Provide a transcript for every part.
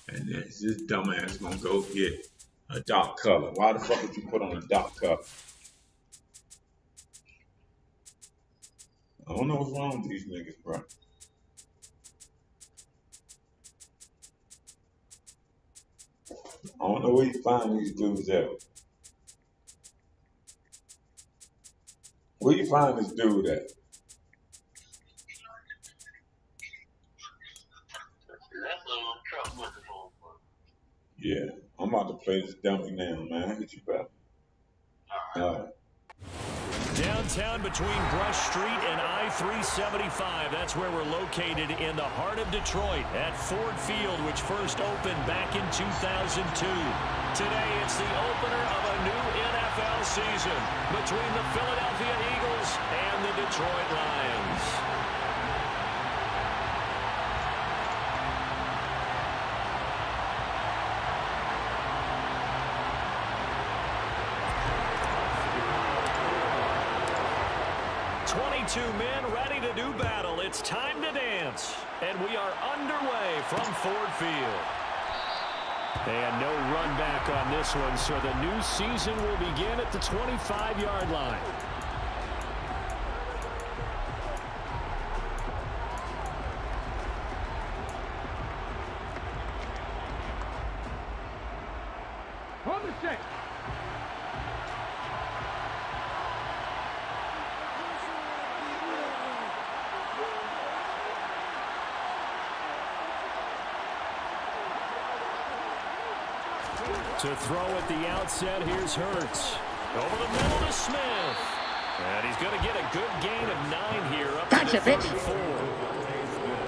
And then this dumbass gonna go get a dark color. Why the fuck would you put on a dark color? I don't know what's wrong with these niggas, bro. I don't know where you find these dudes at. Where you find this dude at? Yeah, I'm about to play this dummy now, man. I'll hit you back. All right. Downtown between Brush Street and I-375. That's where we're located in the heart of Detroit at Ford Field, which first opened back in 2002. Today, it's the opener of a new NFL season between the Philadelphia Eagles and the Detroit Lions. Two men ready to do battle. It's time to dance. And we are underway from Ford Field. And no run back on this one, so the new season will begin at the 25-yard line. Hold the check. To throw at the outset, here's Hurts. Over the middle to Smith. And he's going to get a good gain of 9 here up to 34.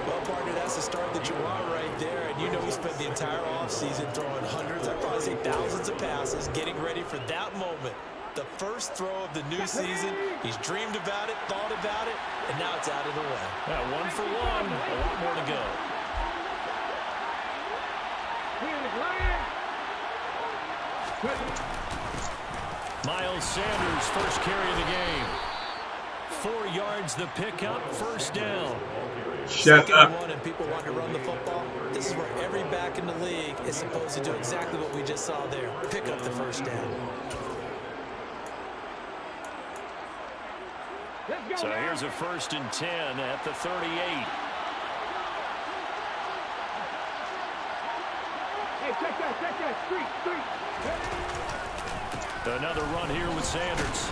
Well, partner, that's the start that you want right there. And you know he spent the entire offseason throwing hundreds, I'd probably say thousands of passes, getting ready for that moment. The first throw of the new season. He's dreamed about it, thought about it, and now it's out of the way. Yeah, 1 for 1, a lot more to go. Miles Sanders, first carry of the game. 4 yards the pickup, first down. Shut up. And people want to run the football. This is where every back in the league is supposed to do exactly what we just saw there. Pick up the first down. So here's a 1st and 10 at the 38. Hey, check that, street. Another run here with Sanders.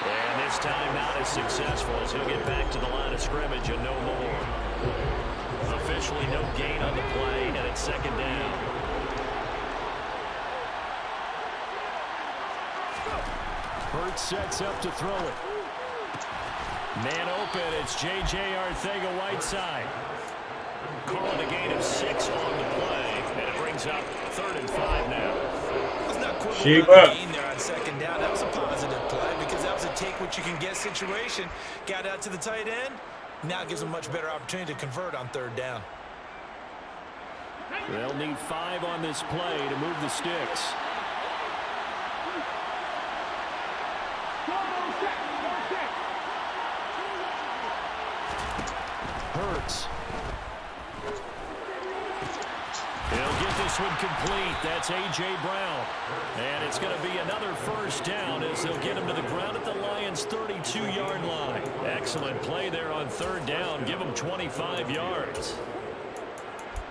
And this time not as successful as he'll get back to the line of scrimmage and no more. Officially no gain on the play, and it's 2nd down. Hurts sets up to throw it. Man open, it's J.J. Arcega-Whiteside. Calling a gain of 6 on the play, and it brings up 3rd and 5 now. Sheep up. There on 2nd down. That was a positive play because that was a take what you can get situation. Got out to the tight end. Now gives them a much better opportunity to convert on 3rd down. They'll need 5 on this play to move the sticks. Hurts. He'll get this one complete. That's A.J. Brown. And it's going to be another 1st down as they'll get him to the ground at the Lions' 32-yard line. Excellent play there on 3rd down. Give him 25 yards.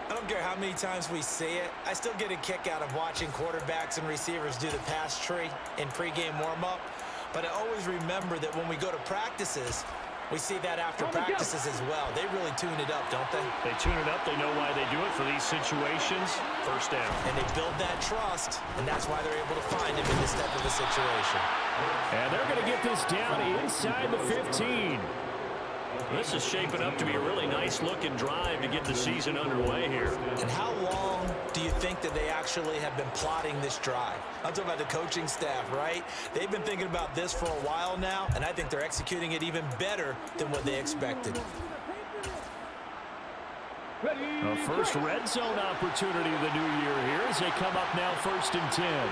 I don't care how many times we see it. I still get a kick out of watching quarterbacks and receivers do the pass tree in pregame warm-up. But I always remember that when we go to practices, we see that after practices as well. They really tune it up, don't they? They tune it up. They know why they do it for these situations. 1st down. And they build that trust, and that's why they're able to find him in this type of a situation. And they're going to get this down inside the 15. This is shaping up to be a really nice-looking drive to get the season underway here. And how long do you think that they actually have been plotting this drive? I'm talking about the coaching staff, right? They've been thinking about this for a while now, and I think they're executing it even better than what they expected. A first red zone opportunity of the new year here as they come up now 1st and 10.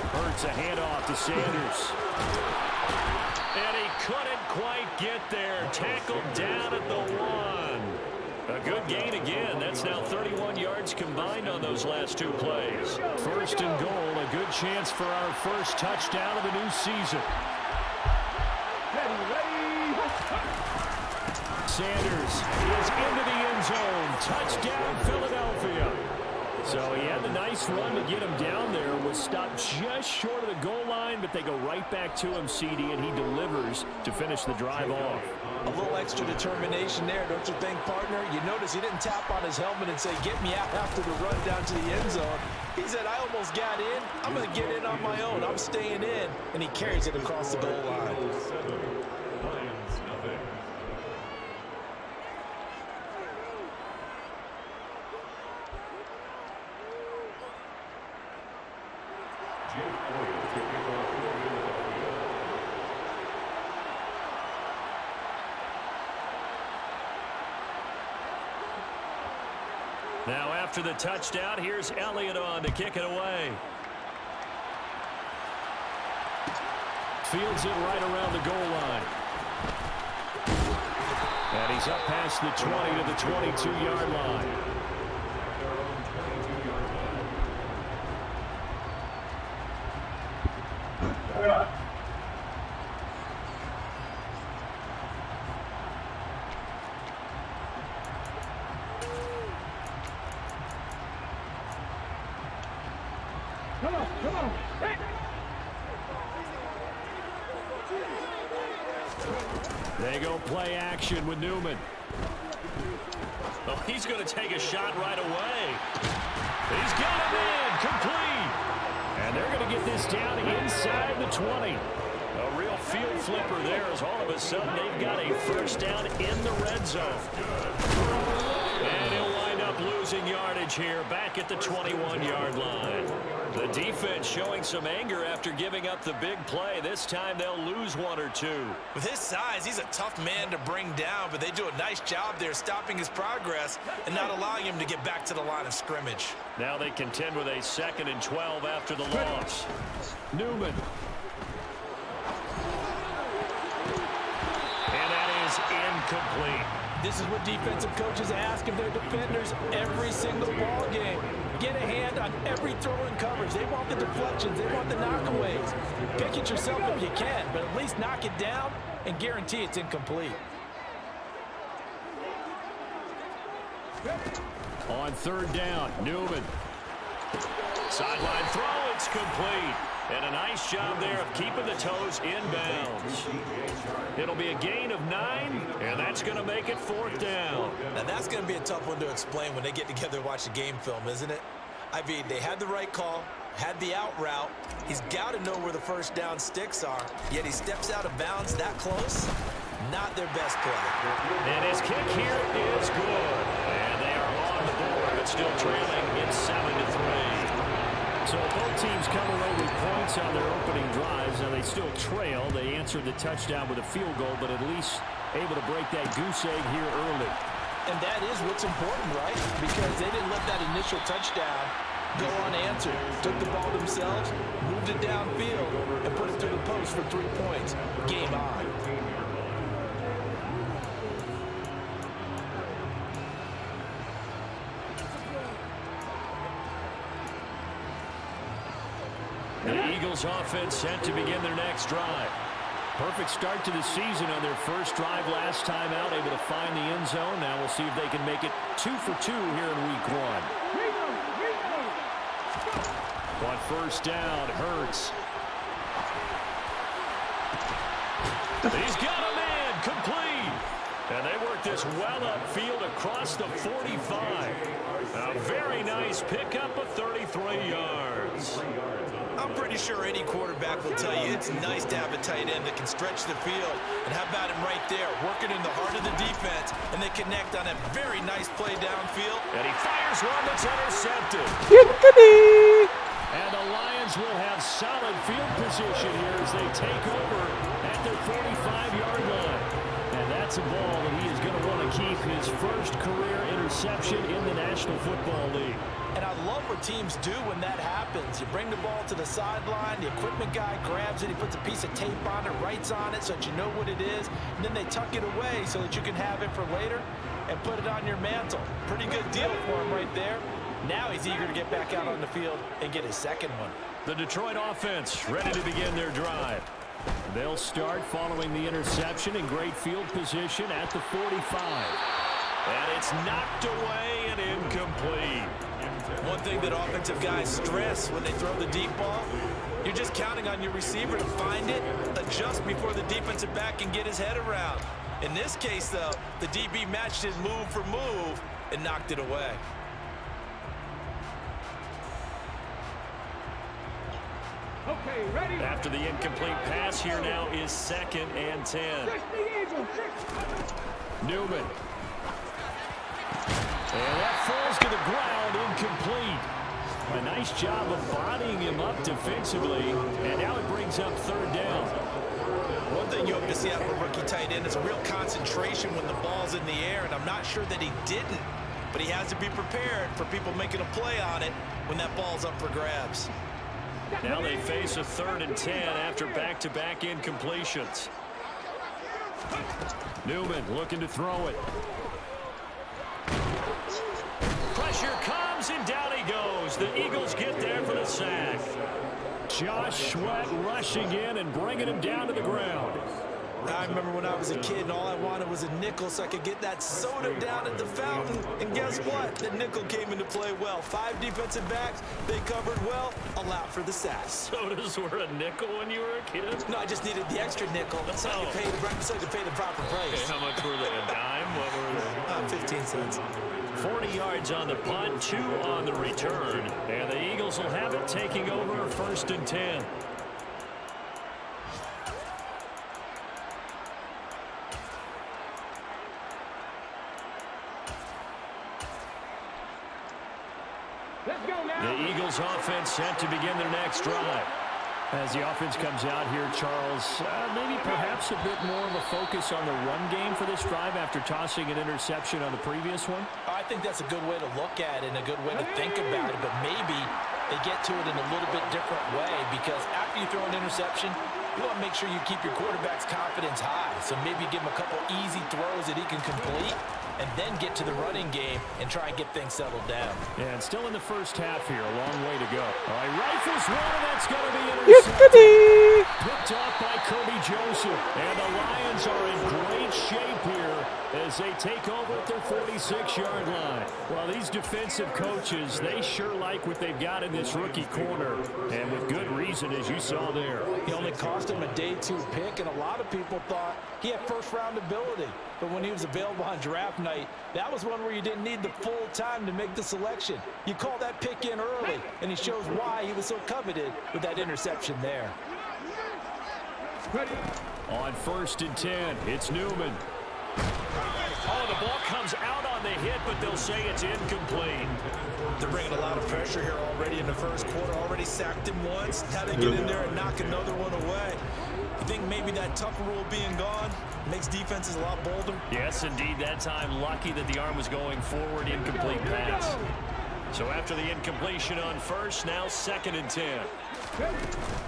Hurts a handoff to Sanders. And he couldn't quite get there. Tackled down at the 1. A good gain again. That's now 31 yards combined on those last 2 plays. First and goal, a good chance for our first touchdown of the new season. Sanders is into the end zone. Touchdown, Philadelphia. So he had the nice run to get him down there. Was stopped just short of the goal line, but they go right back to him, CD, and he delivers to finish the drive off. A little extra determination there, don't you think, partner? You notice he didn't tap on his helmet and say, get me out after the run down to the end zone. He said, I almost got in. I'm going to get in on my own. I'm staying in. And he carries it across the goal line. Now after the touchdown, here's Elliott on to kick it away. Fields it right around the goal line. And he's up past the 20 to the 22-yard line. Come on, come on. Hey. They go play action with Newman. Oh, he's going to take a shot right away. He's got him in, complete. And they're going to get this down inside the 20. A real field flipper there as all of a sudden they've got a first down in the red zone. And he'll wind up losing yardage here back at the 21-yard line. The defense showing some anger after giving up the big play. This time they'll lose 1 or 2. With his size, he's a tough man to bring down, but they do a nice job there stopping his progress and not allowing him to get back to the line of scrimmage. Now they contend with a 2nd and 12 after the loss. Newman. And that is incomplete. This is what defensive coaches ask of their defenders every single ball game. Get a hand on every throw and coverage. They want the deflections. They want the knockaways. Pick it yourself if you can, but at least knock it down and guarantee it's incomplete. On 3rd down, Newman. Sideline throw, it's complete. And a nice job there of keeping the toes in bounds. It'll be a gain of 9, and that's going to make it 4th down. Now, that's going to be a tough one to explain when they get together and watch the game film, isn't it? I mean, they had the right call, had the out route. He's got to know where the first down sticks are, yet he steps out of bounds that close. Not their best play. And his kick here is good. And they are on the board, but still trailing in 7-3. So both teams come away with points on their opening drives. Now they still trail. They answered the touchdown with a field goal, but at least able to break that goose egg here early. And that is what's important, right? Because they didn't let that initial touchdown go unanswered. Took the ball themselves, moved it downfield, and put it through the post for 3 points. Game on. The Eagles offense set to begin their next drive. Perfect start to the season on their first drive last time out, able to find the end zone. Now we'll see if they can make it 2 for 2 here in week 1. On 1st down, Hurts. He's got a man, complete. And they work this well upfield across the 45. A very nice pickup of 33 yards. I'm pretty sure any quarterback will tell you it's nice to have a tight end that can stretch the field. And how about him right there, working in the heart of the defense, and they connect on a very nice play downfield. And he fires one that's intercepted. And the Lions will have solid field position here as they take over at their 45-yard line. And that's a ball that he is going to want to keep, his first career interception in the National Football League. And I love what teams do when that happens. You bring the ball to the sideline, the equipment guy grabs it, he puts a piece of tape on it, writes on it so that you know what it is, and then they tuck it away so that you can have it for later and put it on your mantle. Pretty good deal for him right there. Now he's eager to get back out on the field and get his second one. The Detroit offense ready to begin their drive. They'll start following the interception in great field position at the 45. And it's knocked away and incomplete. One thing that offensive guys stress when they throw the deep ball, you're just counting on your receiver to find it, adjust before the defensive back can get his head around. In this case, though, the DB matched his move for move and knocked it away. Okay, ready. After the incomplete pass, here now is 2nd and 10. Newman. And that falls to the ground, incomplete. A nice job of bodying him up defensively, and now it brings up 3rd down. One thing you hope to see out of a rookie tight end is a real concentration when the ball's in the air, and I'm not sure that he didn't, but he has to be prepared for people making a play on it when that ball's up for grabs. Now they face a 3rd and 10 after back-to-back incompletions. Newman looking to throw it. Pressure comes, and down he goes. The Eagles get there for the sack. Josh Sweat rushing in and bringing him down to the ground. I remember when I was a kid and all I wanted was a nickel so I could get that soda down at the fountain. And guess what? The nickel came into play well. 5 defensive backs, they covered well, allowed for the sack. Sodas were a nickel when you were a kid? No, I just needed the extra nickel so I could pay the proper price. Okay, how much were they? A dime? What were they? 15 cents. 40 yards on the punt, 2 on the return. And the Eagles will have it, taking over 1st and 10. The Eagles offense set to begin their next drive. As the offense comes out here, Charles, maybe perhaps a bit more of a focus on the run game for this drive after tossing an interception on the previous one? I think that's a good way to look at it and a good way to think about it, but maybe they get to it in a little bit different way because after you throw an interception, you want to make sure you keep your quarterback's confidence high. So maybe give him a couple easy throws that he can complete and then get to the running game and try and get things settled down. And still in the first half here, a long way to go. All right, rifles one, that's going to be intercepted. Picked off by Kirby Joseph. And the Lions are in great shape here as they take over at their 46-yard line. Well, these defensive coaches, they sure like what they've got in this rookie corner, and with good reason, as you saw there. He only cost him a day 2 pick, and a lot of people thought he had first-round ability. But when he was available on draft night, that was one where you didn't need the full time to make the selection. You call that pick in early, and he shows why he was so coveted with that interception there. On 1st and 10, it's Newman. Oh, the ball comes out on the hit, but they'll say it's incomplete. They're bringing a lot of pressure here already in the first quarter. Already sacked him once. Now they get in there and knock another one away. You think maybe that Tucker rule being gone makes defenses a lot bolder? Yes, indeed. That time, lucky that the arm was going forward. Incomplete pass. So after the incompletion on 1st, now 2nd and 10.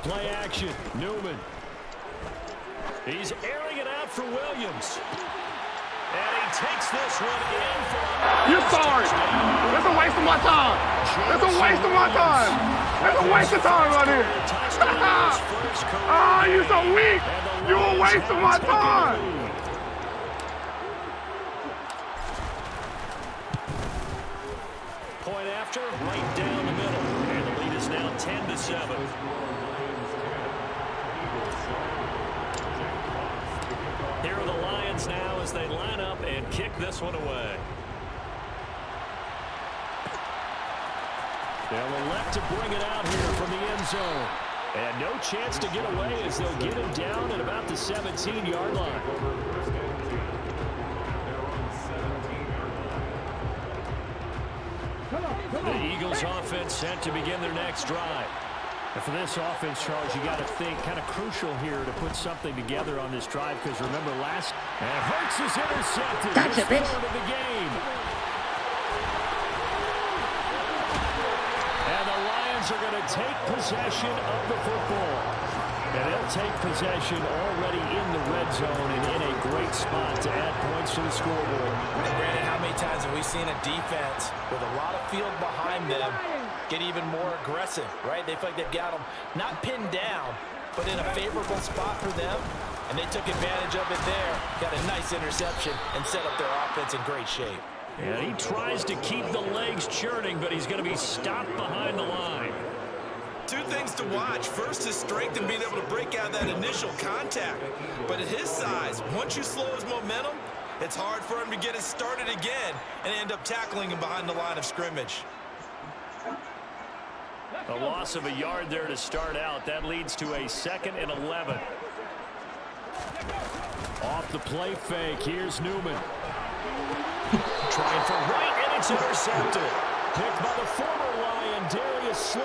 Play action. Newman. He's airing it out for Williams. And he takes this one in for a... You're sorry. That's a waste of my time. That's a waste of my time. That's a waste of time right here. Ah, you're so weak. You're a waste of my time. Point after, right down the middle. And the lead is now 10-7. Here are the Lions now as they line up and kick this one away. They'll elect to bring it out here from the end zone. And no chance to get away as they'll get him down at about the 17-yard line. The Eagles offense set to begin their next drive. For this offense, Charles, you got to think kind of crucial here to put something together on this drive because remember last and Hurts is intercepted. Gotcha, bitch. Of the game. And the Lions are going to take possession of the football. And they'll take possession already in the red zone and in a great spot to add points to the scoreboard. Brandon, how many times have we seen a defense with a lot of field behind them get even more aggressive, right? They feel like they've got them not pinned down, but in a favorable spot for them, and they took advantage of it there. Got a nice interception and set up their offense in great shape. And he tries to keep the legs churning, but he's going to be stopped behind the line. Two things to watch. First, his strength and being able to break out that initial contact. But at his size, once you slow his momentum, it's hard for him to get it started again and end up tackling him behind the line of scrimmage. A loss of a yard there to start out. That leads to a 2nd and 11. Off the play fake. Here's Newman. Trying for right, and it's intercepted. Picked by the former Lion, Darius Slay.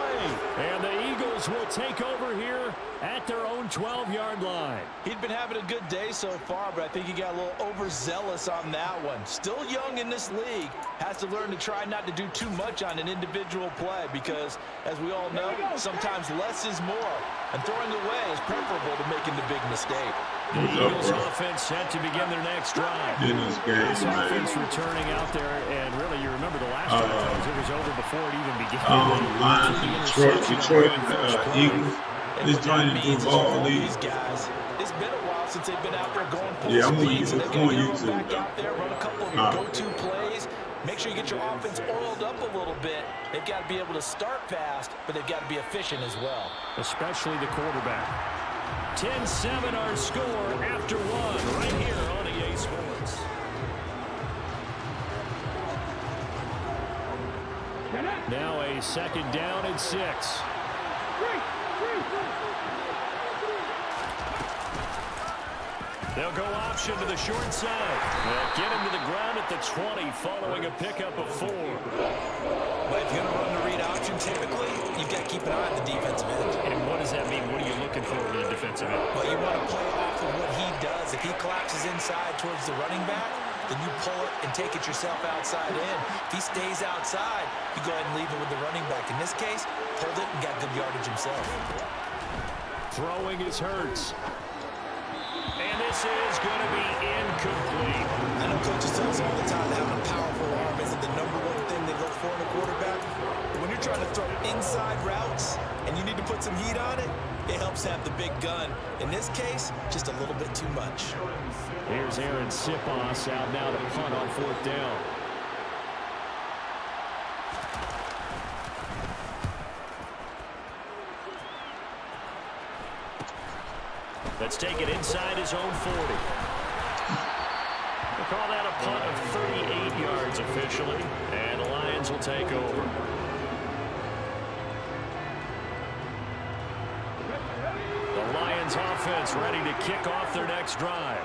And the Eagles will take over here at their own 12-yard line. He'd been having a good day so far, but I think he got a little overzealous on that one. Still young in this league. Has to learn to try not to do too much on an individual play because, as we all know, sometimes less is more. And throwing away is preferable to making the big mistake. The Eagles offense set to begin their next drive. This game, This offense returning out there, and really, you remember the last drive, it was over before it even began. Detroit and Eagles. This joint improves all these guys. It's been a while since they've been out there going full I'm speed. So they're going to YouTube. get back out there, run a couple of your go-to plays. Make sure you get your offense oiled up a little bit. They've got to be able to start fast, but they've got to be efficient as well. Especially the quarterback. 10-7 our score after one right here on EA Sports. Now a 2nd down and 6. They'll go option to the short side. They'll get him to the ground at the 20 following a pickup of 4. But if you're going to run the read option, typically, you've got to keep an eye on the defensive end. And what does that mean? What are you looking for in the defensive end? Well, you want to play off of what he does. If he collapses inside towards the running back, then you pull it and take it yourself outside in. If he stays outside, you go ahead and leave it with the running back. In this case, pulled it and got good yardage himself. Throwing is Hurts. And this is going to be incomplete. I know coaches tell us all the time that having a powerful arm isn't the #1 thing they look for in a quarterback. But when you're trying to throw inside routes and you need to put some heat on it, it helps have the big gun. In this case, just a little bit too much. Here's Aaron Sipos out now to punt on 4th down. Let's take it inside his own 40. We'll call that a punt of 38 yards officially, and the Lions will take over. The Lions offense ready to kick off their next drive.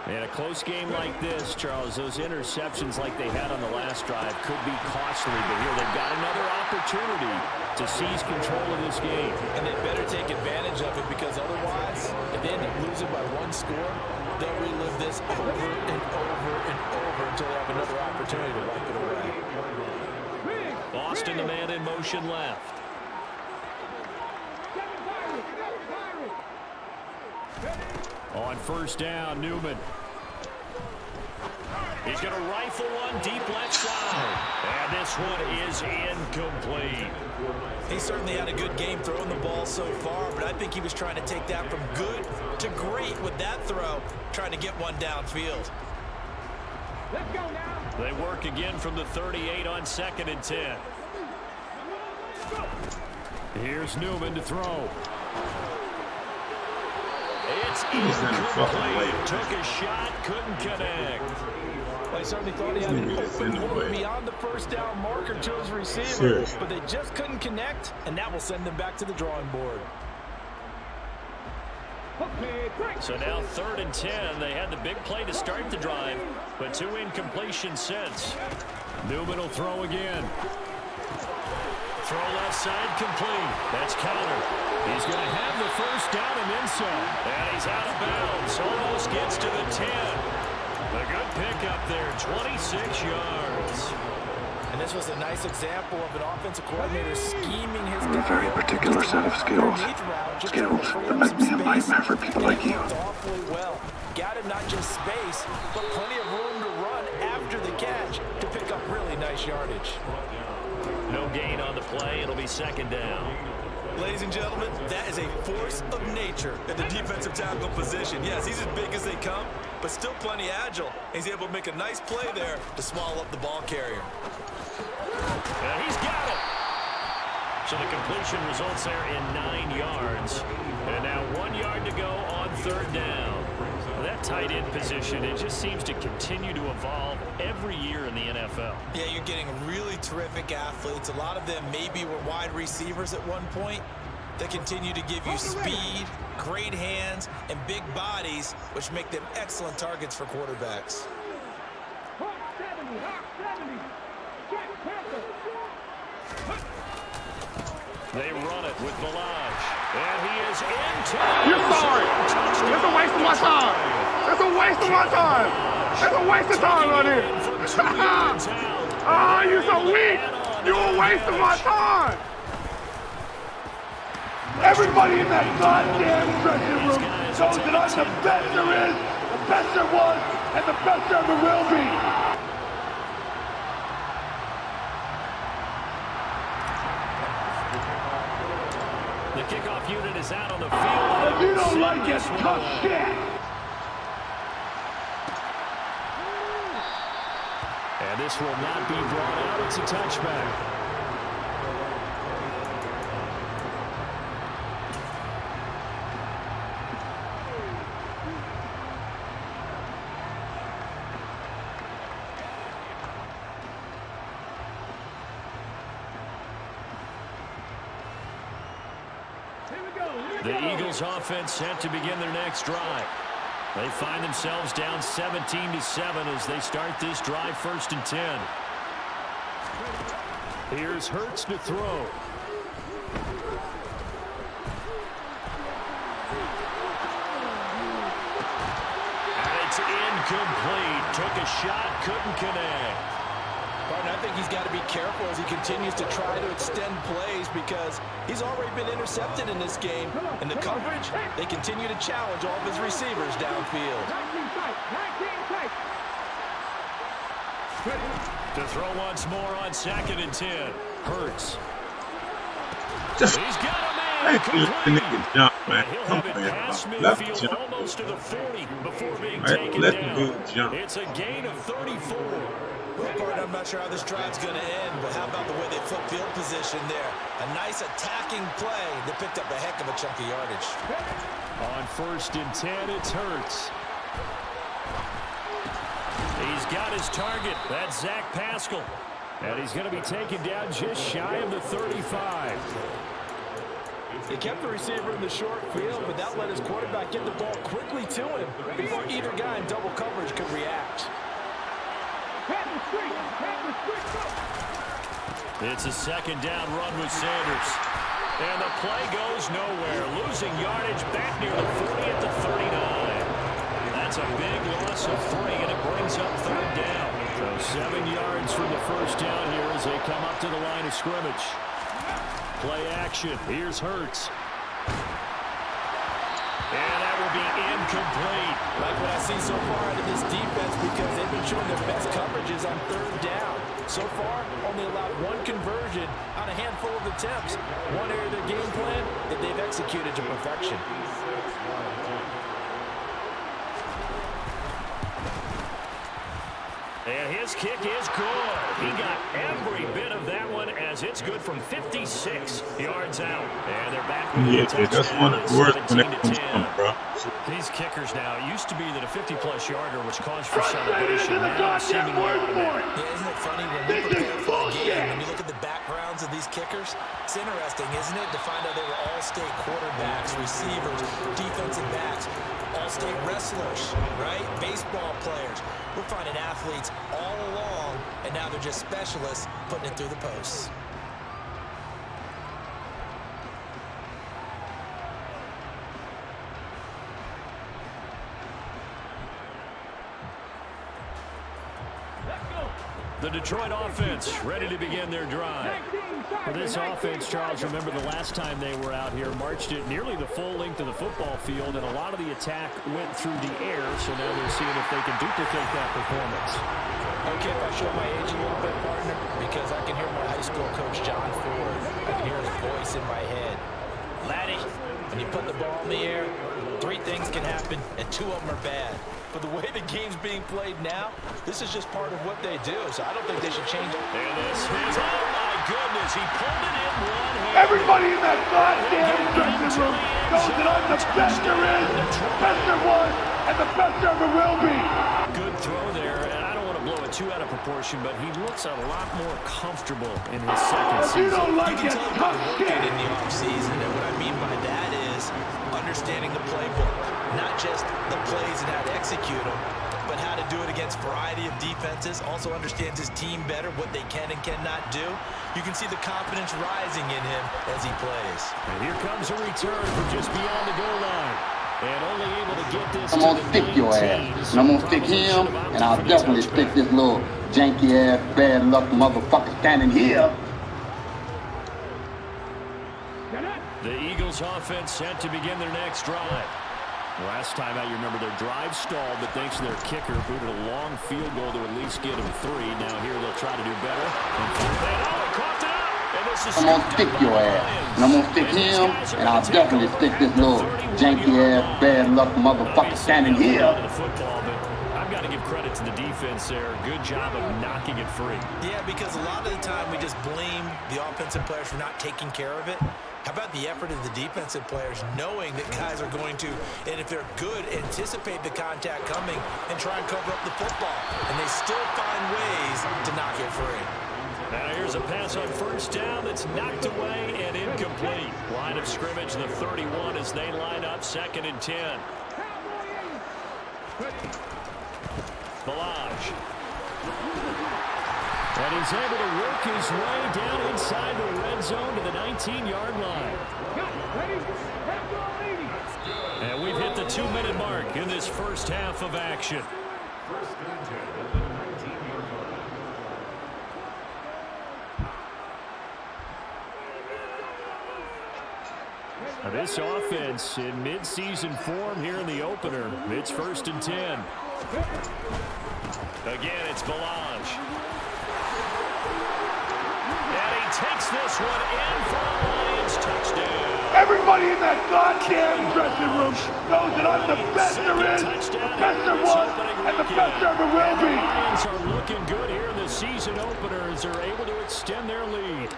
In a close game like this, Charles, those interceptions like they had on the last drive could be costly, but here they've got another opportunity to seize control of this game. And they better take advantage of it because otherwise, if they end up losing by 1 score, they'll relive this over and over and over until they have another opportunity to wipe it away. Boston, the man in motion left. On 1st down, Newman. He's going to rifle one deep left side. And this one is incomplete. He certainly had a good game throwing the ball so far, but I think he was trying to take that from good to great with that throw, trying to get one downfield. Let's go now. They work again from the 38 on 2nd and 10. Here's Newman to throw. It's incomplete. Took a shot, couldn't connect. Well, he certainly thought he had an open hole beyond the 1st down marker to his receiver, but they just couldn't connect, and that will send them back to the drawing board. So now 3rd and 10. They had the big play to start the drive, but 2 incompletions since. Newman will throw again. throw left side complete. That's counter. He's going to have the first down and then some. And he's out of bounds. Almost gets to the 10. A good pickup there, 26 yards. And this was a nice example of an offensive coordinator scheming his guy. A very particular set of skills. Skills that make me a nightmare for people like you. Awfully well. Got him not just space, but plenty of room to run after the catch to pick up really nice yardage. No gain on the play. It'll be second down. Ladies and gentlemen, that is a force of nature at the defensive tackle position. Yes, he's as big as they come, but still plenty agile. He's able to make a nice play there to swallow up the ball carrier. And he's got it. So the completion results there in 9 yards. And now 1 yard to go on third down. That tight end position, it just seems to continue to evolve every year in the NFL. Yeah, you're getting really terrific athletes. A lot of them maybe were wide receivers at one point. They continue to give you speed, great hands, and big bodies, which make them excellent targets for quarterbacks. They run it with Balaj. And he is into You're sorry. That's a waste of my time. That's a waste of my time. That's a waste of time right here. Ah, you're so weak. You're a waste of my time. Everybody in that goddamn dressing room knows that I'm the best there is, the best there was, and the best there ever will be. The kickoff unit is out on the field. If you don't like it, tough shit. And this will not be brought out. It's a touchback. The Eagles offense set to begin their next drive. They find themselves down 17-7 as they start this drive, 1st and 10. Here's Hurts to throw. And it's incomplete. Took a shot, couldn't connect. Partner, I think he's got to be careful as he continues to try to extend plays because he's already been intercepted in this game. And the coverage, they continue to challenge all of his receivers downfield. To throw once more on 2nd and 10. Hurts. He's got a man complete. Jump, man. He'll have it past midfield almost to the 40 before being taken down. It's a gain of 34. I'm not sure how this drive's going to end, but how about the way they flip field position there? A nice attacking play that picked up a heck of a chunk of yardage. On 1st and 10, it's Hurts. He's got his target. That's Zach Pascal. And he's going to be taken down just shy of the 35. He kept the receiver in the short field, but that let his quarterback get the ball quickly to him before either guy in double coverage could react. It's a 2nd down run with Sanders. And the play goes nowhere. Losing yardage back near the 40 at the 39. That's a big loss of 3, and it brings up 3rd down. So 7 yards from the 1st down here as they come up to the line of scrimmage. Play action. Here's Hurts. And that will be incomplete. Like what I see so far out of this defense because they've been showing their best coverages on 3rd down. So far, only allowed 1 conversion on a handful of attempts. One area of their game plan that they've executed to perfection. And his kick is good. He got every bit of that one as it's good from 56 yards out. And they're back with a touchdown. That's one of the worst when it comes from, bro. These kickers now, it used to be that a 50-plus yarder was cause for celebration. Now seemingly automatic. Yeah, isn't it funny when we prepare for a game, when you look at the backgrounds of these kickers, it's interesting, isn't it, to find out they were all-state quarterbacks, receivers, defensive backs, all-state wrestlers, right? Baseball players. We're finding athletes all along, and now they're just specialists putting it through the posts. The Detroit offense ready to begin their drive. For this offense, Charles, remember the last time they were out here, marched it nearly the full length of the football field, and a lot of the attack went through the air, so now they're seeing if they can duplicate that performance. Okay, if I show my age a little bit, partner, because I can hear my high school coach, John Ford. I can hear his voice in my head. Laddie, when you put the ball in the air, 3 things can happen, and 2 of them are bad. But the way the game's being played now, this is just part of what they do, so I don't think they should change it. And this is, oh my goodness, he pulled it in one hand. Everybody in that goddamn dressing room knows that I'm the best there is, the best there was, and the best there ever will be. Good throw there, and I don't want to blow it too out of proportion, but he looks a lot more comfortable in his second If you season. don't like it, tough shit. In the offseason, and what I mean by that is understanding the playbook, not just the plays and how to execute them, but how to do it against a variety of defenses. Also understands his team better, what they can and cannot do. You can see the confidence rising in him as he plays. And here comes a return from just beyond the goal line. And only able to get this I'm gonna stick your ass, and I'm gonna stick him, and I'll definitely stick this little janky ass, bad luck motherfucker standing here. The Eagles offense set to begin their next drive. Last time out, you remember their drive stalled, but thanks to their kicker, booted a long field goal to at least get them 3. Now here they'll try to do better. I'm gonna stick your ass, and I'm gonna stick him, and I'll definitely stick this little janky ass, bad luck motherfucker standing here. I've got to give credit to the defense there. Good job of knocking it free. Yeah, because a lot of the time we just blame the offensive players for not taking care of it. How about the effort of the defensive players knowing that guys are going to, and if they're good, anticipate the contact coming and try and cover up the football. And they still find ways to knock it free. Now here's a pass on first down that's knocked away and incomplete. Line of scrimmage, the 31 as they line up 2nd and 10. Balaj. And he's able to work his way down inside the red zone to the 19-yard line. And we've hit the 2-minute mark in this first half of action. Now this offense in mid-season form here in the opener. It's 1st and 10. Again, it's Balaj. And he takes this one in for a Lions touchdown. Everybody in that goddamn dressing room knows that I'm the best there is, the best there was, and the best there ever will be. The Lions are looking good here in the season opener as they're able to extend their lead.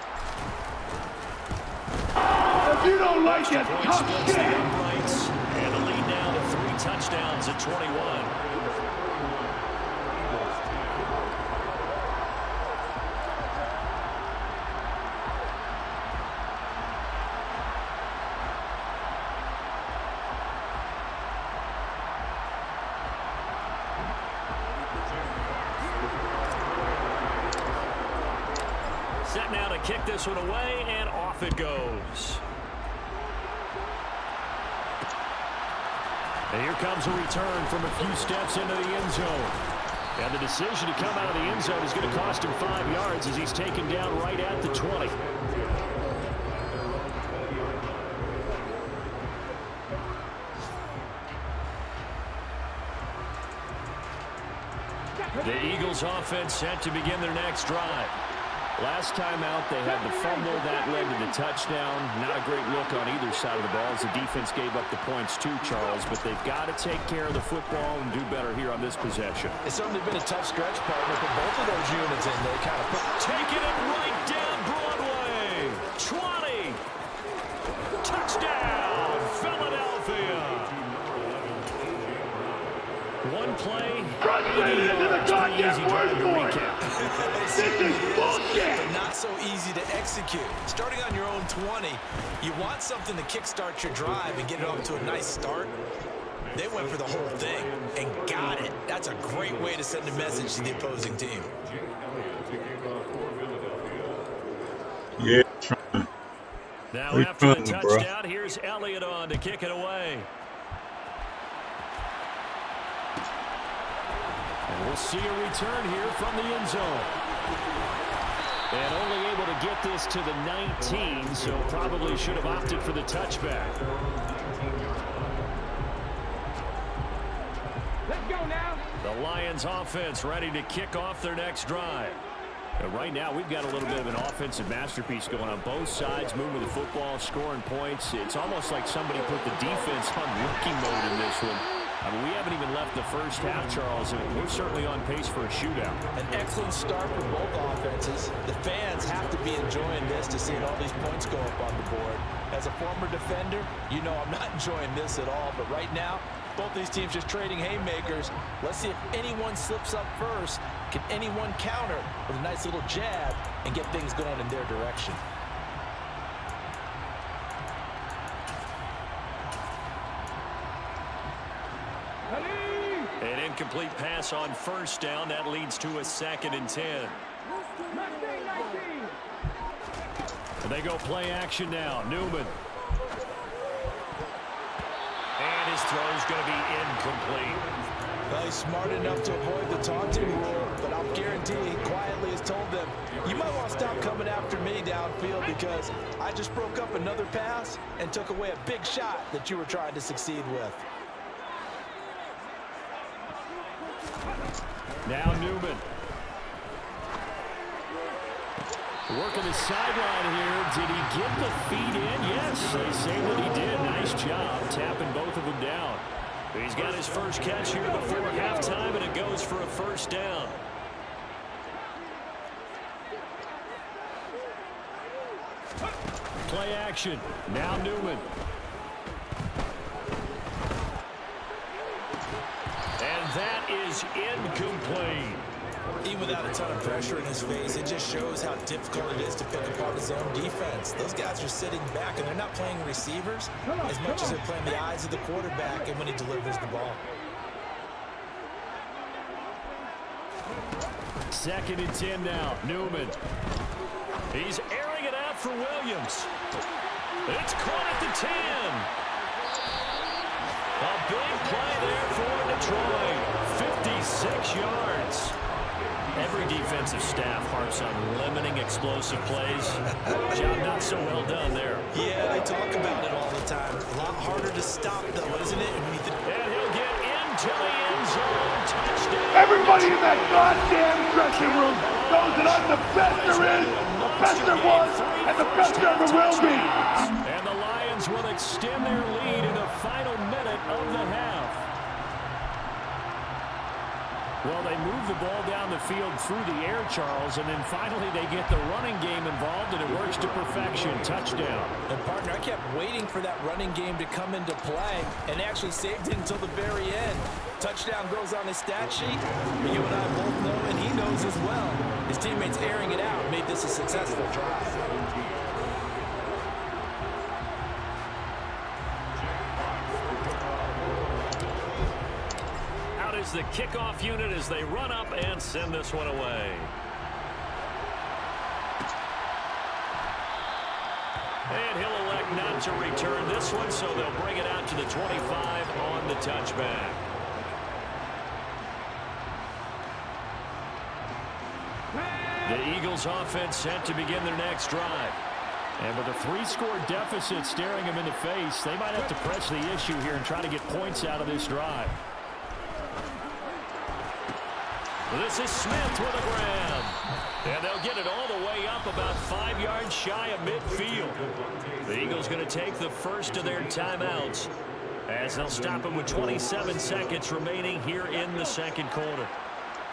If you don't like it, tough shit. And the lead now to 3 touchdowns at 21. Set now to kick this one away, and off it goes. And here comes a return from a few steps into the end zone. And the decision to come out of the end zone is going to cost him 5 yards as he's taken down right at the 20. The Eagles offense set to begin their next drive. Last time out, they had the fumble that led to the touchdown. Not a great look on either side of the ball as the defense gave up the points too, Charles. But they've got to take care of the football and do better here on this possession. It's certainly been a tough stretch, partner, for both of those units in there. Kind of taking it right down Broadway. 20. Touchdown, Philadelphia. One play. Frustrated into the goddamn first point. This is bullshit. But not so easy to execute. Starting on your own 20, you want something to kickstart your drive and get it off to a nice start. They went for the whole thing and got it. That's a great way to send a message to the opposing team. Yeah. Now after the touchdown, here's Elliott on to kick it away. And we'll see a return here from the end zone. And only able to get this to the 19, so probably should have opted for the touchback. Let's go now. The Lions offense ready to kick off their next drive. And right now, we've got a little bit of an offensive masterpiece going on both sides, moving the football, scoring points. It's almost like somebody put the defense on rookie mode in this one. I mean, we haven't even left the first half, Charles, and we're certainly on pace for a shootout. An excellent start for both offenses. The fans have to be enjoying this to see all these points go up on the board. As a former defender, you know I'm not enjoying this at all, but right now, both these teams just trading haymakers. Let's see if anyone slips up first. Can anyone counter with a nice little jab and get things going in their direction? An incomplete pass on first down. That leads to a 2nd and 10. And they go play action now. Newman. And his throw is going to be incomplete. Well, he's smart enough to avoid the taunting rule, but I'll guarantee he quietly has told them, you might want to stop coming after me downfield because I just broke up another pass and took away a big shot that you were trying to succeed with. Now Newman. Working the sideline here. Did he get the feet in? Yes, they say that he did. Nice job tapping both of them down. He's got his first catch here before halftime, and it goes for a first down. Play action. Now Newman. And that is incomplete. Even without a ton of pressure in his face, it just shows how difficult it is to pick apart his own defense. Those guys are sitting back, and they're not playing receivers as much as they're playing the eyes of the quarterback and when he delivers the ball. 2nd and 10 now. Newman. He's airing it out for Williams. It's caught at the 10. A big play there for Detroit. 56 yards. Every defensive staff harps on limiting explosive plays. Job not so well done there. Yeah, they talk about it all the time. A lot harder to stop, though, isn't it? And he'll get into the end zone. Touchdown. Everybody in that goddamn dressing room knows that I'm the best there is, the best there was, and the best there ever will be. And the Lions will extend their lead in the final minute of the half. Well, they move the ball down the field through the air, Charles, and then finally they get the running game involved, and it works to perfection. Touchdown. And, partner, I kept waiting for that running game to come into play and actually saved it until the very end. Touchdown goes on his stat sheet, but you and I both know, and he knows as well, his teammates airing it out made this a successful drive. The kickoff unit as they run up and send this one away. And he'll elect not to return this one, so they'll bring it out to the 25 on the touchback. The Eagles offense set to begin their next drive. And with a 3-score deficit staring them in the face, they might have to press the issue here and try to get points out of this drive. This is Smith with a grab. And they'll get it all the way up about 5 yards shy of midfield. The Eagles going to take the first of their timeouts as they'll stop him with 27 seconds remaining here in the second quarter.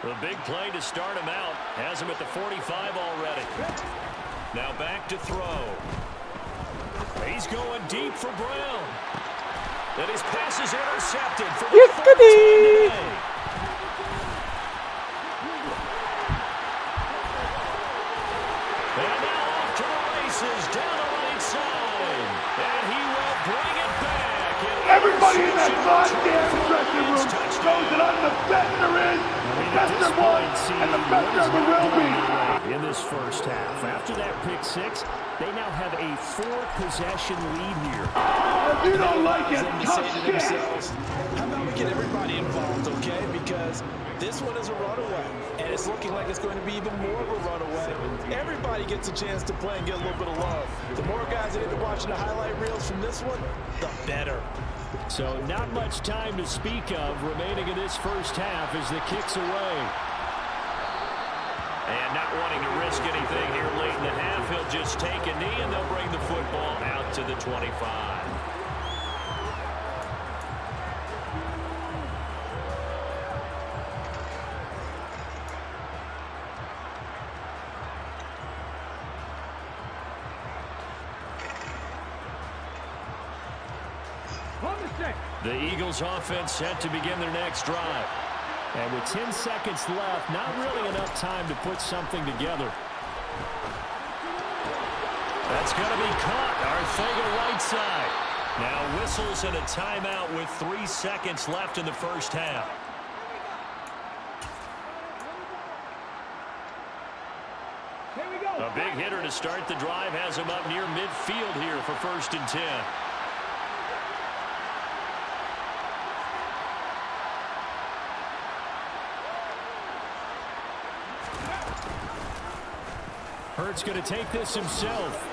The big play to start him out has him at the 45 already. Now back to throw. He's going deep for Brown. And his pass is intercepted for the fourth time today. Down the right side, and he will bring it back. Everybody in that goddamn dressing room knows that I'm the best there is, the best there was, and the best there ever will be. In this first half, after that pick six, they now have a 4-possession lead here. If you don't like it, tough shit. How about we get everybody involved, okay? Because this one is a runaway, and it's looking like it's going to be even more of a runaway. Everybody gets a chance to play and get a little bit of love. The more guys that end up watching the highlight reels from this one, the better. So not much time to speak of remaining in this first half as the kick's away. And not wanting to risk anything here late in the half, he'll just take a knee and they'll bring the football out to the 25. The Eagles offense set to begin their next drive. And with 10 seconds left, not really enough time to put something together. That's going to be caught. Arthega right side. Now whistles and a timeout with 3 seconds left in the first half. A big hitter to start the drive has him up near midfield here for 1st and 10. Hurt's going to take this himself.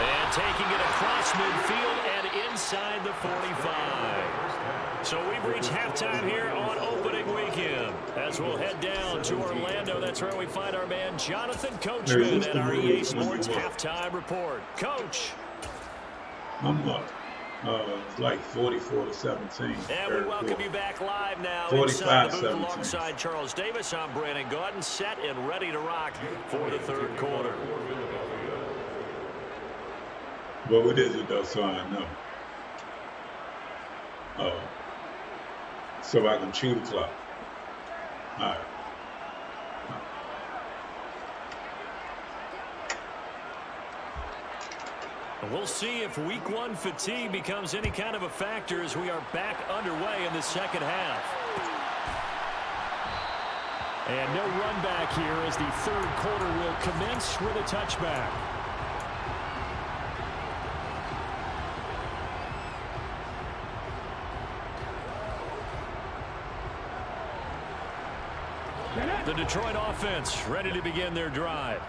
And taking it across midfield and inside the 45. So we've reached halftime here on opening weekend. As we'll head down to Orlando, that's where we find our man Jonathan Coachman at our EA Sports Halftime Report. Coach. I'm up. It's like 44-17. And we welcome you back live now 45-17. inside the booth alongside Charles Davis. I'm Brandon Gaudin, set and ready to rock for the third quarter. Well, what is it, though, so I know? So I can chew the clock. All right. We'll see if week one fatigue becomes any kind of a factor as we are back underway in the second half. And no run back here as the third quarter will commence with a touchback. The Detroit offense ready to begin their drive.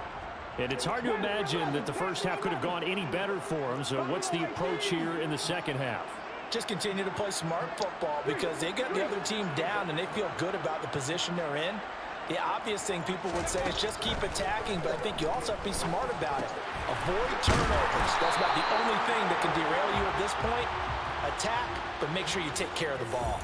And it's hard to imagine that the first half could have gone any better for them. So what's the approach here in the second half? Just continue to play smart football because they got the other team down and they feel good about the position they're in. The obvious thing people would say is just keep attacking, but I think you also have to be smart about it. Avoid turnovers. That's about the only thing that can derail you at this point. Attack, but make sure you take care of the ball.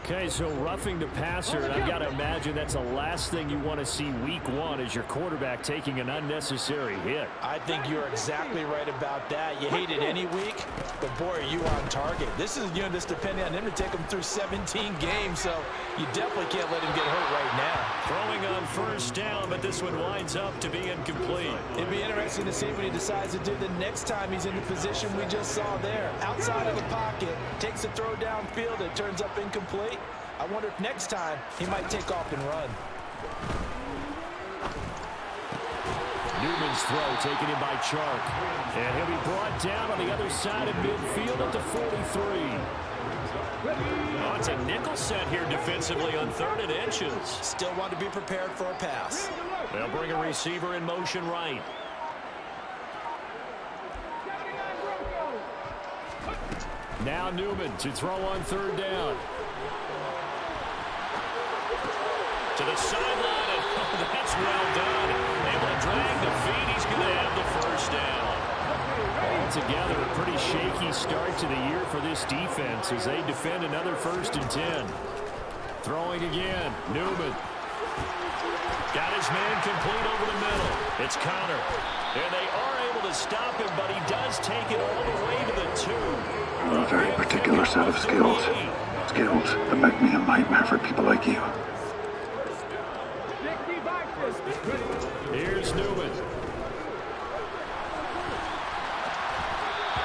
Okay, so roughing the passer, and I've got to imagine that's the last thing you want to see week one is your quarterback taking an unnecessary hit. I think you're exactly right about that. You hate it any week, but boy, are you on target. This is, just depending on him to take him through 17 games, so you definitely can't let him get hurt right now. Throwing on first down, but this one winds up to be incomplete. It'd be interesting to see what he decides to do the next time he's in the position we just saw there. Outside of the pocket, takes a throw downfield, it turns up incomplete. I wonder if next time he might take off and run. Newman's throw taken in by Chark. And he'll be brought down on the other side of midfield at the 43. Oh, it's a nickel set here defensively on 3rd and inches. Still want to be prepared for a pass. They'll bring a receiver in motion right. Now Newman to throw on 3rd down. To the sideline, and oh, that's well done. Able to drag the feet. He's going to have the first down. Altogether, a pretty shaky start to the year for this defense as they defend another 1st and 10. Throwing again, Newman. Got his man complete over the middle. It's Connor. And they are able to stop him, but he does take it all the way to the 2. A very particular set of skills. Skills that make me a nightmare for people like you. Here's Newman.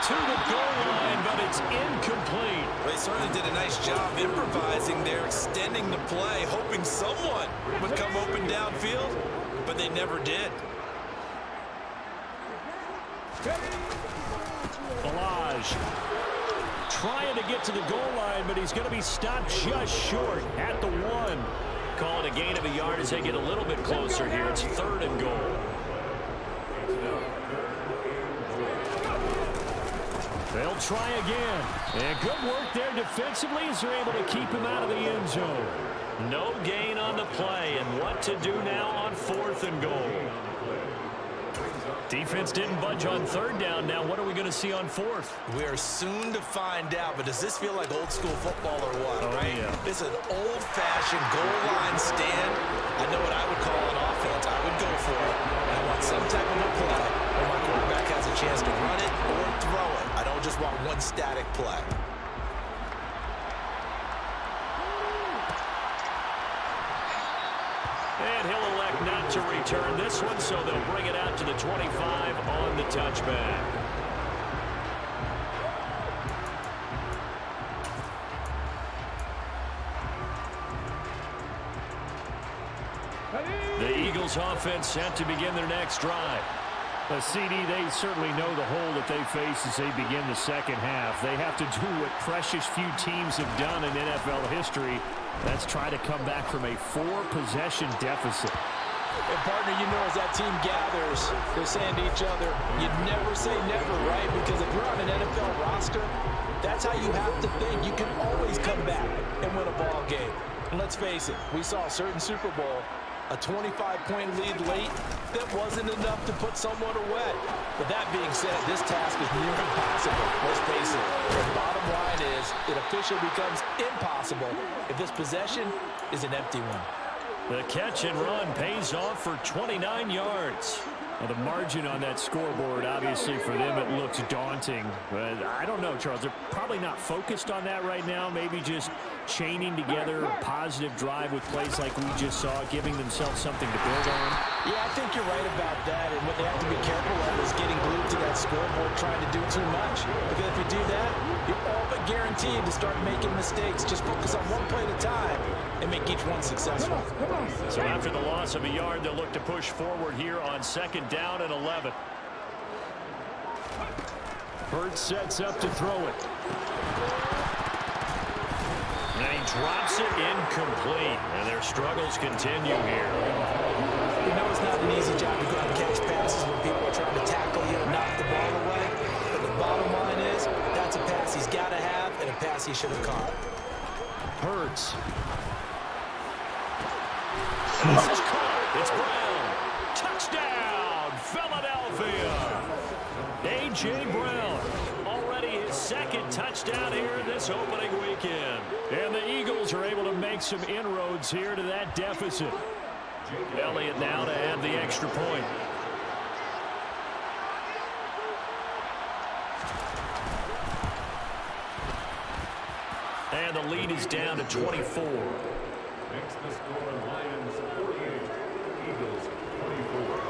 To the goal line, but it's incomplete. They certainly did a nice job improvising there, extending the play, hoping someone would come open downfield, but they never did. Balaj trying to get to the goal line, but he's going to be stopped just short at the 1. Calling a gain of a yard as they get a little bit closer here. It's 3rd and goal. They'll try again. And good work there defensively as they're able to keep him out of the end zone. No gain on the play, and what to do now on 4th and goal. Defense didn't budge on 3rd down. Now what are we going to see on 4th? We are soon to find out, but does this feel like old school football or what, right? Yeah. This is an old-fashioned goal line stand. I know what I would call an offense. I would go for it. I want some type of a play where my quarterback has a chance to run it or throw it. I don't just want one static play. And he'll elect not to return this one, so they'll bring it out to the 25 on the touchback. The Eagles offense set to begin their next drive. CD, they certainly know the hole that they face as they begin the second half. They have to do what precious few teams have done in NFL history. That's try to come back from a 4-possession deficit. And partner, you know, as that team gathers, they're saying to each other, you never say never, right? Because if you're on an NFL roster, that's how you have to think. You can always come back and win a ball game. And let's face it, we saw a certain Super Bowl, a 25-point lead late, that wasn't enough to put someone away. But that being said, this task is near impossible. Let's face it, the bottom line is it officially becomes impossible if this possession is an empty one. The catch and run pays off for 29 yards. Well, the margin on that scoreboard, obviously, for them, it looks daunting. But I don't know, Charles. They're probably not focused on that right now. Maybe just chaining together a positive drive with plays like we just saw, giving themselves something to build on. Yeah, I think you're right about that. And what they have to be careful of is getting glued to that scoreboard, trying to do too much. Because if you do that, you're all but guaranteed to start making mistakes. Just focus on one play at a time and make each one successful. So after the loss of a yard, they'll look to push forward here on 2nd down and 11. Hurts sets up to throw it. And he drops it incomplete. And their struggles continue here. You know it's not an easy job to go out and catch passes when people are trying to tackle you and knock the ball away. But the bottom line is, that's a pass he's got to have and a pass he should have caught. Hurts. This is caught. It's Brown. Touchdown, Philadelphia. A.J. Brown, already his 2nd touchdown here this opening weekend. And the Eagles are able to make some inroads here to that deficit. Elliott now to add the extra point. And the lead is down to 24. Next, the score, Lions 48, Eagles 24.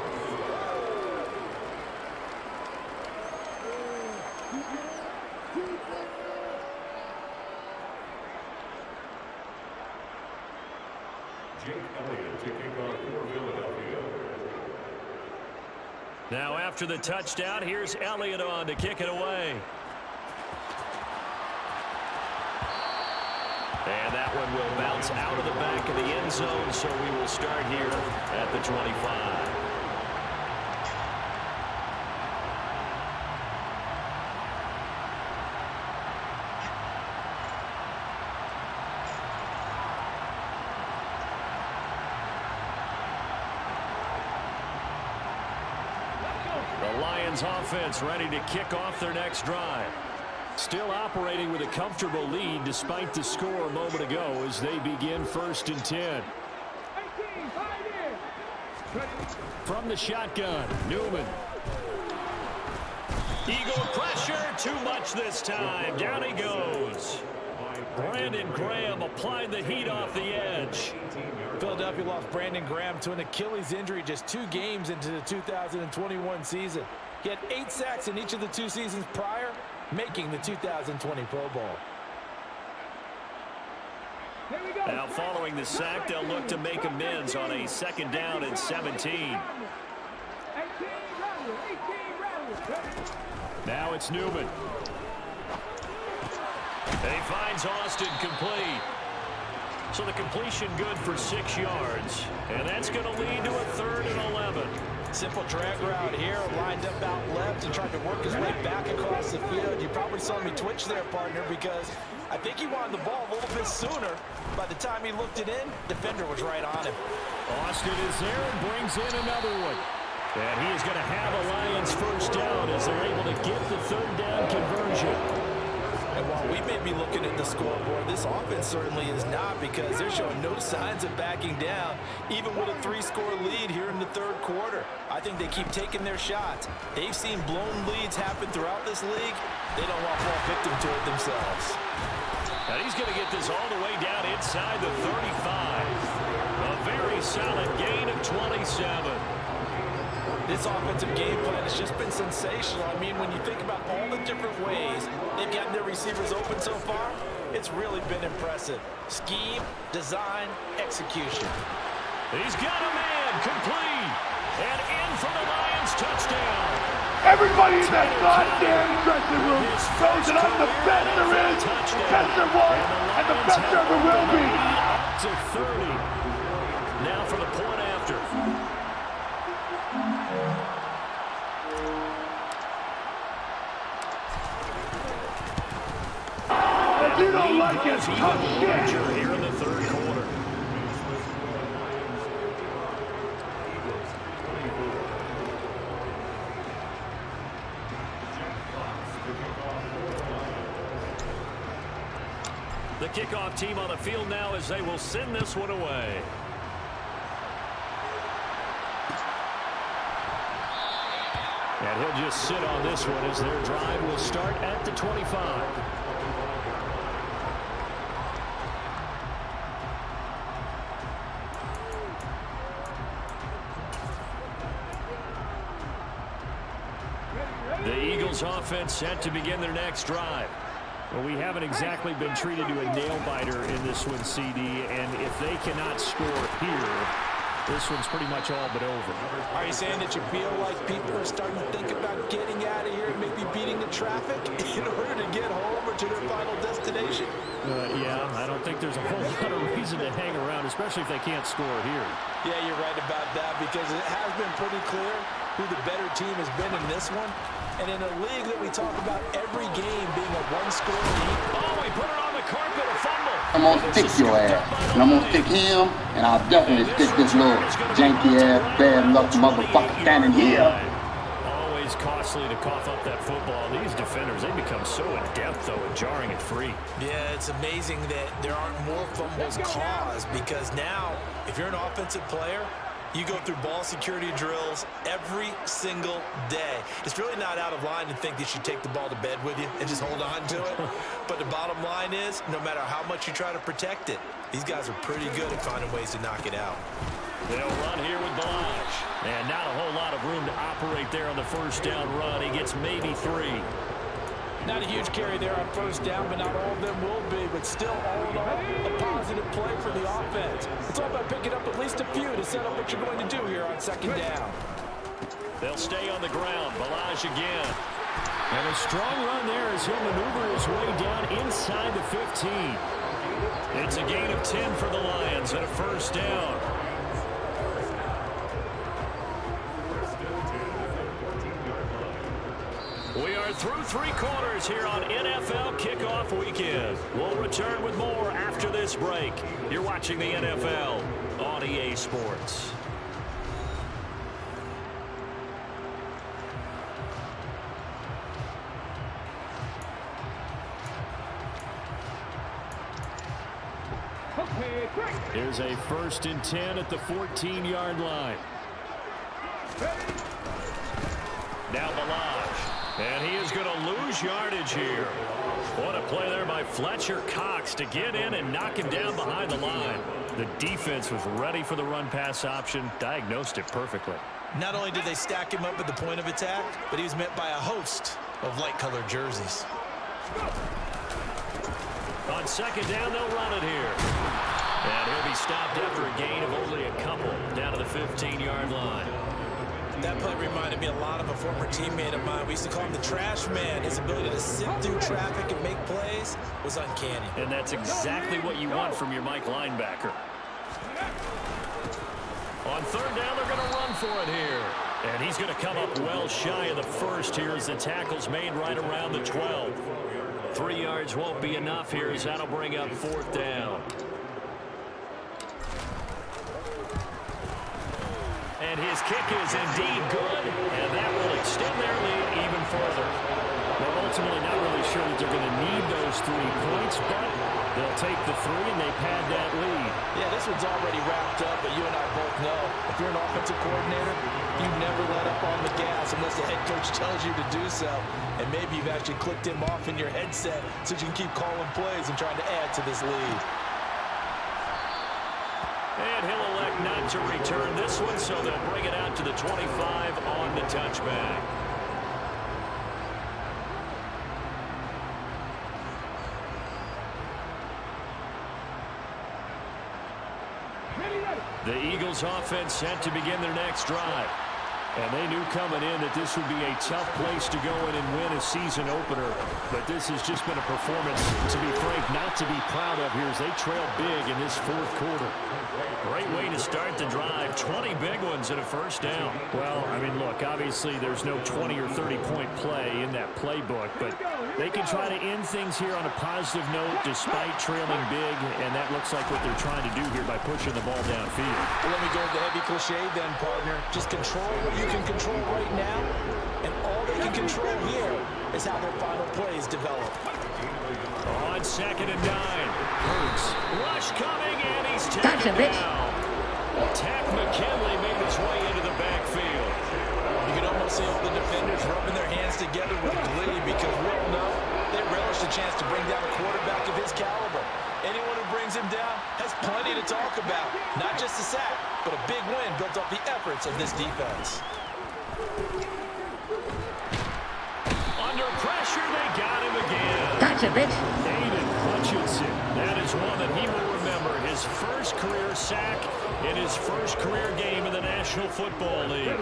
Jake Elliott to kick off for Philadelphia. Now after the touchdown, here's Elliott on to kick it away. And that one will bounce out of the back of the end zone, so we will start here at the 25. The Lions offense ready to kick off their next drive. Still operating with a comfortable lead despite the score a moment ago as they begin 1st and 10. From the shotgun, Newman. Eagle pressure, too much this time. Down he goes. Brandon Graham applied the heat off the edge. Philadelphia lost Brandon Graham to an Achilles injury just 2 games into the 2021 season. He had 8 sacks in each of the 2 seasons prior, making the 2020 Pro Bowl. Now following the sack, they'll look to make amends on a 2nd down and 17. Now it's Newman. And he finds Austin complete. So the completion good for 6 yards. And that's going to lead to a 3rd and 11. Simple drag route here, lined up out left and tried to work his way back across the field. You probably saw me twitch there, partner, because I think he wanted the ball a little bit sooner. By the time he looked it in, defender was right on him. Austin is there and brings in another one. And he is going to have a Lions first down as they're able to get the 3rd down conversion. And while we may be looking at the scoreboard, this offense certainly is not, because they're showing no signs of backing down, even with a 3-score lead here in the 3rd quarter. I think they keep taking their shots. They've seen blown leads happen throughout this league. They don't want to fall victim to it themselves. And he's going to get this all the way down inside the 35. A very solid gain of 27. This offensive game plan has just been sensational. I mean, when you think about all the different ways they've gotten their receivers open so far, it's really been impressive. Scheme, design, execution. He's got a man complete. And in for the Lions touchdown. Everybody in that goddamn dressing room knows that I'm the best there is, the best there was, and the best there ever will be. To 30. Now for the point after. If you don't like it, tough shit. Here in the 3rd quarter. The kickoff team on the field now as they will send this one away. And he'll just sit on this one as their drive will start at the 25. The Eagles offense set to begin their next drive. Well, we haven't exactly been treated to a nail-biter in this one, CD, and if they cannot score here, this one's pretty much all but over. Are you saying that you feel like people are starting to think about getting out of here and maybe beating the traffic in order to get home or to their final destination? Yeah, I don't think there's a whole lot of reason to hang around, especially if they can't score here. Yeah, you're right about that, because it has been pretty clear who the better team has been in this one. And in a league that we talk about every game being a 1-score lead. Oh, he put it on the carpet, a fumble. I'm gonna stick your ass, and I'm gonna stick him, and I'll definitely stick this little janky ass, bad luck motherfucker standing here. Always costly to cough up that football. These defenders, they become so adept, though, at jarring it free. Yeah, it's amazing that there aren't more fumbles caused, because now, if you're an offensive player, you go through ball security drills every single day. It's really not out of line to think that you should take the ball to bed with you and just hold on to it. But the bottom line is, no matter how much you try to protect it, these guys are pretty good at finding ways to knock it out. They'll run here with Balaj. And not a whole lot of room to operate there on the first down run. He gets maybe 3. Not a huge carry there on first down, but not all of them will be. But still, all in all, a positive play for the offense. It's all about picking up at least a few to set up what you're going to do here on 2nd down. They'll stay on the ground. Balaj again. And a strong run there as he'll maneuver his way down inside the 15. It's a gain of 10 for the Lions and a first down. We are through 3 quarters here on NFL Kickoff Weekend. We'll return with more after this break. You're watching the NFL on EA Sports. Here's a 1st and 10 at the 14-yard line. Now Balaj. And he is going to lose yardage here. What a play there by Fletcher Cox to get in and knock him down behind the line. The defense was ready for the run-pass option, diagnosed it perfectly. Not only did they stack him up at the point of attack, but he was met by a host of light-colored jerseys. On 2nd down, they'll run it here. And he'll be stopped after a gain of only a couple down to the 15-yard line. That play reminded me a lot of a former teammate of mine. We used to call him the trash man. His ability to sift through traffic and make plays was uncanny. And that's exactly what you want from your Mike linebacker. On third down, they're going to run for it here. And he's going to come up well shy of the first here as the tackle's made right around the 12. 3 yards won't be enough here as that'll bring up fourth down. And his kick is indeed good, and that will extend their lead even further. They're ultimately not really sure that they're going to need those 3 points, but they'll take the 3 and they pad that lead. Yeah, this one's already wrapped up, but you and I both know if you're an offensive coordinator, you never let up on the gas unless the head coach tells you to do so. And maybe you've actually clicked him off in your headset so you can keep calling plays and trying to add to this lead. And he'll elect not to return this one, so they'll bring it out to the 25 on the touchback. The Eagles offense set to begin their next drive. And they knew coming in that this would be a tough place to go in and win a season opener. But this has just been a performance, to be frank, not to be proud of here as they trail big in this fourth quarter. Great way to start the drive. 20 big ones and a first down. Well, I mean, look, obviously there's no 20 or 30-point play in that playbook, but they can try to end things here on a positive note despite trailing big, and that looks like what they're trying to do here by pushing the ball downfield. Well, let me go with the heavy cliche then, partner. Just control what you can control right now, and all they can control here is how their final plays develop. On 2nd and 9, Hurts. Rush coming, and he's taken down. Tack McKinley made his way into the backfield. You can almost see all the defenders rubbing their hands together with glee because we all know they relish the chance to bring down a quarterback of his caliber. Anyone who brings him down has plenty to talk about. Not just a sack, but a big win built off the efforts of this defense. Under pressure, they got him again. Gotcha, bitch. Aiden Hutchinson. That is one that he will remember. His first career sack in his first career game in the National Football League.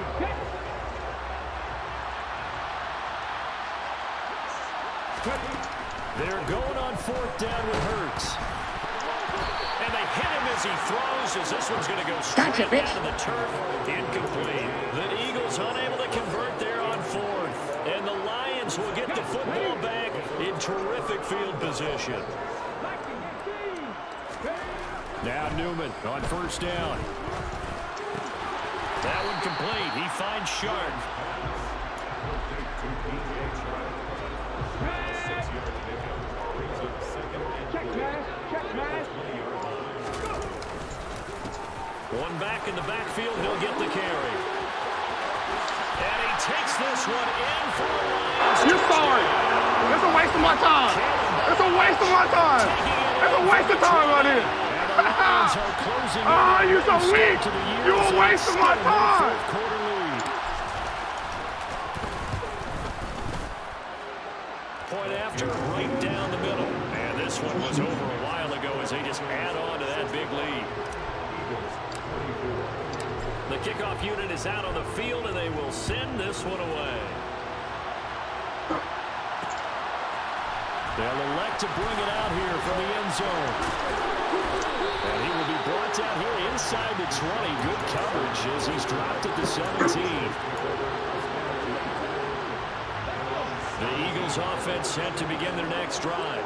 They're going on 4th down with Hurts. And they hit him as he throws, as this one's going to go straight down to the turf. Incomplete. The Eagles unable to convert there on 4th. And the Lions will get the football back in terrific field position. Now Newman on 1st down. That one complete. He finds Sharp. One back in the backfield, he'll get the carry. And he takes this one in for the Lions. You're sorry. It's a waste of my time. It's a waste of my time. It's a waste of time right here. Ah, you're so weak. You're a waste of my time. Point after, right down the middle. And this one was over a while ago as they just add on to that big lead. The kickoff unit is out on the field, and they will send this one away. They'll elect to bring it out here from the end zone. And he will be brought down here inside the 20. Good coverage as he's dropped at the 17. The Eagles offense set to begin their next drive.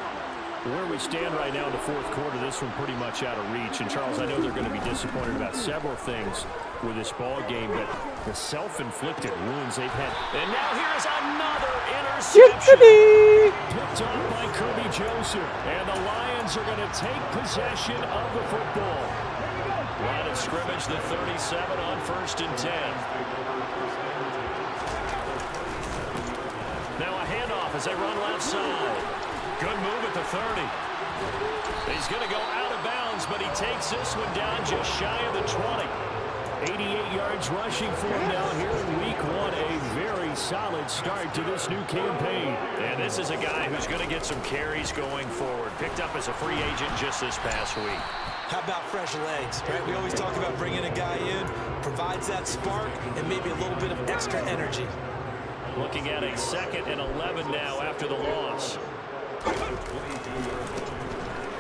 Where we stand right now in the fourth quarter, this one pretty much out of reach. And, Charles, I know they're going to be disappointed about several things with this ball game, but the self-inflicted wounds they've had. And now here's another interception. Picked off by Kirby Joseph. And the Lions are going to take possession of the football. Line of scrimmage, the 37 on 1st and 10. Now a handoff as they run left side. Good move at the 30. He's going to go out of bounds, but he takes this one down just shy of the 20. 88 yards rushing for him now here in week 1. A very a solid start to this new campaign. And this is a guy who's going to get some carries going forward. Picked up as a free agent just this past week. How about fresh legs, right? We always talk about bringing a guy in, provides that spark and maybe a little bit of extra energy. Looking at a 2nd and 11 now after the loss.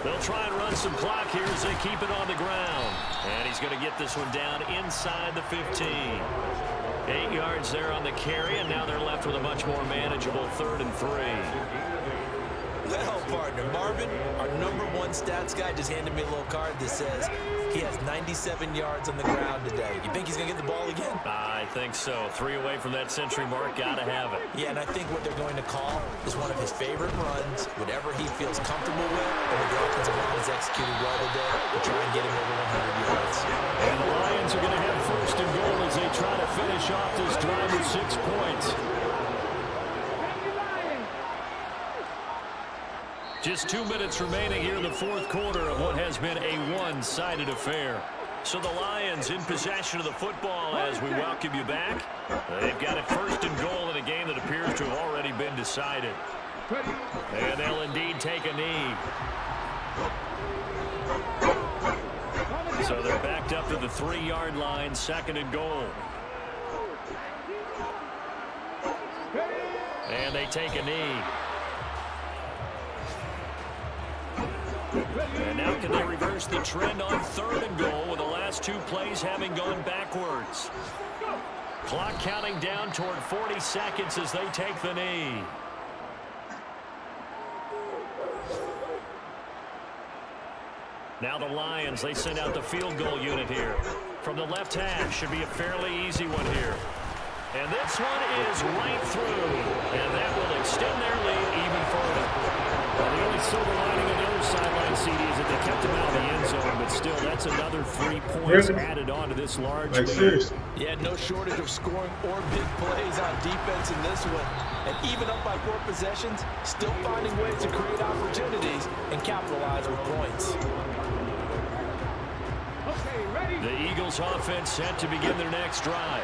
They'll try and run some clock here as they keep it on the ground. And he's going to get this one down inside the 15. 8 yards there on the carry, and now they're left with a much more manageable 3rd and 3. Well, partner, Marvin, our #1 stats guy, just handed me a little card that says he has 97 yards on the ground today. You think he's going to get the ball again? I think so. 3 away from that century mark. Got to have it. Yeah, and I think what they're going to call is one of his favorite runs, whatever he feels comfortable with, and the offensive line has executed well today to try and get him over 100 yards. And the Lions are going to have 1st and goal as they try to finish off this drive with 6 points. Just 2 minutes remaining here in the 4th quarter of what has been a one-sided affair. So the Lions in possession of the football as we welcome you back. They've got it 1st and goal in a game that appears to have already been decided. And they'll indeed take a knee. So they're backed up to the 3-yard line, 2nd and goal. And they take a knee. And now can they reverse the trend on 3rd and goal with the last 2 plays having gone backwards? Clock counting down toward 40 seconds as they take the knee. Now the Lions, they send out the field goal unit here. From the left hash, should be a fairly easy one here. And this one is right through. And that will extend their lead even further. Well, the only silver lining on the other sideline, CD, is that they kept him out of the end zone, but still, that's another 3 points added on to this large lead. Yeah, no shortage of scoring or big plays on defense in this one. And even up by 4 possessions, still finding ways to create opportunities and capitalize with points. The Eagles offense set to begin their next drive.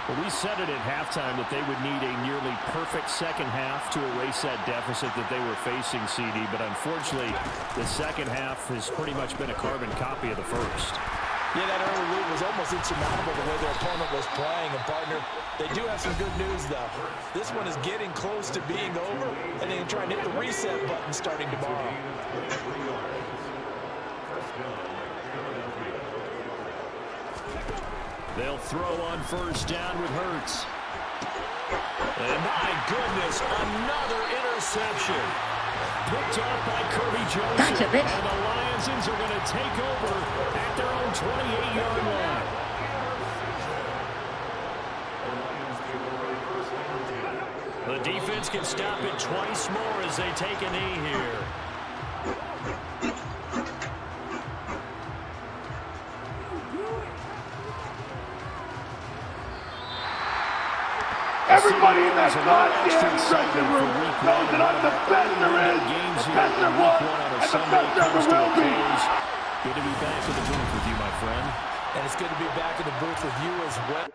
Well, we said it at halftime that they would need a nearly perfect second half to erase that deficit that they were facing, CD. But unfortunately, the second half has pretty much been a carbon copy of the first. Yeah, that early lead was almost insurmountable the way their opponent was playing. And, partner, they do have some good news, though. This one is getting close to being over, and they can try and hit the reset button starting tomorrow. They'll throw on 1st down with Hurts. And my goodness, another interception. Picked off by Kirby Joseph. Gotcha, bitch. And the Lions are going to take over at their own 28-yard line. The defense can stop it twice more as they take a knee here. Everybody in that goddamn dressing room knows that I'm the best there is, the best there was, and the best there ever will be. Good to be back in the booth with you, my friend. And it's good to be back in the booth with you as well.